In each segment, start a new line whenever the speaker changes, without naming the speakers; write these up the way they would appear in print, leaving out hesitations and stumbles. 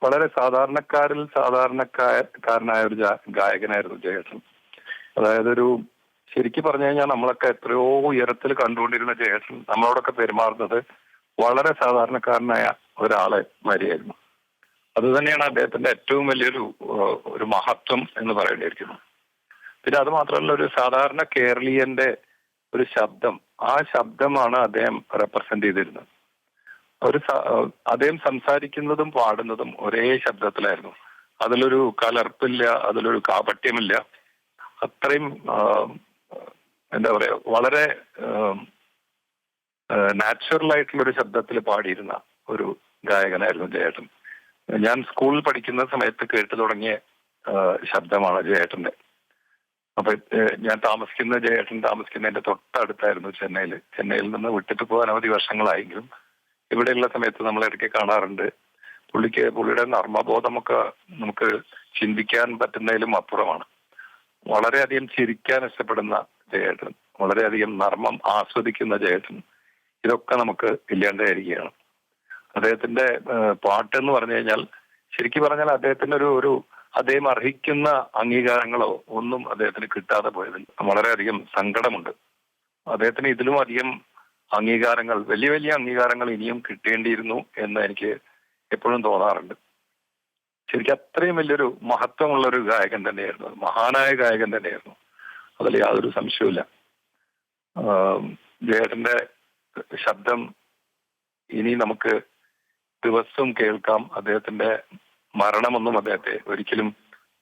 വളരെ സാധാരണക്കാരിൽ സാധാരണക്കാരനായ ഒരു ഗായകനായിരുന്നു ജയേട്ടൻ. അതായത് ശരിക്കും പറഞ്ഞു കഴിഞ്ഞാൽ നമ്മളൊക്കെ എത്രയോ ഉയരത്തിൽ കണ്ടുകൊണ്ടിരുന്ന ജയേട്ടൻ നമ്മളോടൊക്കെ പെരുമാറുന്നത് വളരെ സാധാരണക്കാരനായ ഒരാളെ മാതിരിയായിരുന്നു. അത് തന്നെയാണ് അദ്ദേഹത്തിന്റെ ഏറ്റവും വലിയൊരു മഹത്വം എന്ന് പറയേണ്ടിയിരിക്കുന്നു. പിന്നെ അത് മാത്രമല്ല, ഒരു സാധാരണ കേരളീയന്റെ ഒരു ശബ്ദം, ആ ശബ്ദമാണ് അദ്ദേഹം റെപ്രസെന്റ് ചെയ്തിരുന്നത്. അദ്ദേഹം സംസാരിക്കുന്നതും പാടുന്നതും ഒരേ ശബ്ദത്തിലായിരുന്നു. അതിലൊരു കലർപ്പില്ല, അതിലൊരു കാപട്യമില്ല. അത്രയും എന്താ പറയാ, വളരെ നാച്ചുറൽ ആയിട്ടുള്ള ഒരു ശബ്ദത്തിൽ പാടിയിരുന്ന ഒരു ഗായകനായിരുന്നു ജയേട്ടൻ. ഞാൻ സ്കൂളിൽ പഠിക്കുന്ന സമയത്ത് കേട്ടു തുടങ്ങിയ ശബ്ദമാണ് ജയേട്ടന്റെ. അപ്പൊ ഞാൻ ജയേട്ടൻ താമസിക്കുന്നതിന്റെ തൊട്ടടുത്തായിരുന്നു ചെന്നൈയിൽ നിന്ന് വിട്ടിട്ട് പോകാൻ അനവധി വർഷങ്ങളായെങ്കിലും ഇവിടെയുള്ള സമയത്ത് നമ്മൾ ഇടയ്ക്ക് കാണാറുണ്ട്. പുള്ളിയുടെ നർമ്മബോധമൊക്കെ നമുക്ക് ചിന്തിക്കാൻ പറ്റുന്നതിലും അപ്പുറമാണ്. വളരെയധികം ചിരിക്കാൻ ഇഷ്ടപ്പെടുന്ന ജയേട്ടൻ, വളരെയധികം നർമ്മം ആസ്വദിക്കുന്ന ജയേട്ടൻ, ഇതൊക്കെ നമുക്ക് ഇല്ലാണ്ടായിരിക്കുകയാണ്. അദ്ദേഹത്തിന്റെ പാട്ടെന്ന് പറഞ്ഞു കഴിഞ്ഞാൽ, ശരിക്കും പറഞ്ഞാൽ അദ്ദേഹത്തിന്റെ അദ്ദേഹം അർഹിക്കുന്ന അംഗീകാരങ്ങളോ ഒന്നും അദ്ദേഹത്തിന് കിട്ടാതെ പോയതിൽ വളരെയധികം സങ്കടമുണ്ട്. അദ്ദേഹത്തിന് ഇതിലും അധികം അംഗീകാരങ്ങൾ, വലിയ വലിയ അംഗീകാരങ്ങൾ ഇനിയും കിട്ടേണ്ടിയിരുന്നു എന്ന് എനിക്ക് എപ്പോഴും തോന്നാറുണ്ട്. ശരിക്കും അത്രയും വലിയൊരു മഹത്വമുള്ള ഒരു ഗായകൻ തന്നെയായിരുന്നു, മഹാനായ ഗായകൻ തന്നെയായിരുന്നു. അതിൽ യാതൊരു സംശയവുമില്ല. ജയേട്ടന്റെ ശബ്ദം ഇനി നമുക്ക് ദിവസവും കേൾക്കാം. അദ്ദേഹത്തിന്റെ മരണമൊന്നും അദ്ദേഹത്തെ ഒരിക്കലും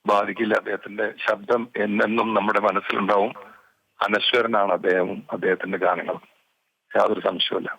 ബാധിക്കില്ല. അദ്ദേഹത്തിന്റെ ശബ്ദം എന്നെന്നും നമ്മുടെ മനസ്സിലുണ്ടാവും. അനശ്വരനാണ് അദ്ദേഹവും അദ്ദേഹത്തിന്റെ ഗാനങ്ങളും, യാതൊരു സംശയവുമില്ല.